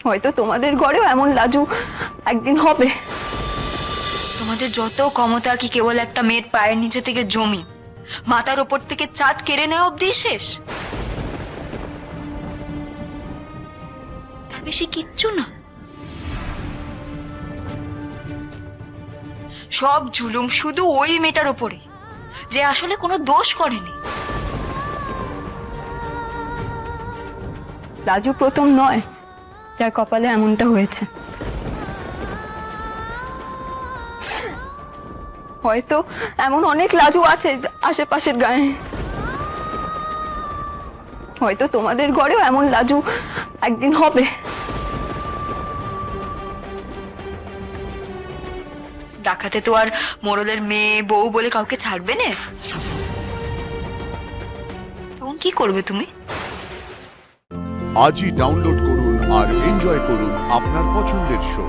হয়তো তোমাদের ঘরেও এমন লাজু একদিন হবে। তোমাদের যত ক্ষমতা কি কেবল একটা মেয়ের পায়ের নিচে থেকে জমি, মাথার ওপর থেকে চাঁদ কেড়ে নেওয়া অব্দি শেষ? তার বেশি কিচ্ছু না। সব জুলুম শুধু ওই মেয়েটার ওপরে, যে আসলে কোনো দোষ করেনি। লাজু প্রথম নয় যার কপালে এমনটা হয়েছে। হয়তো এমন অনেক লাজু আছে আশেপাশের গায়ে। হয়তো তোমাদের ঘরেও এমন লাজু একদিন হবে। ডাকাতে তো আর মোড়লের মেয়ে বউ বলে কাউকে ছাড়বে না। তখন কি করবে তুমি? আজই ডাউনলোড করুন আর এনজয় করুন আপনার পছন্দের শো।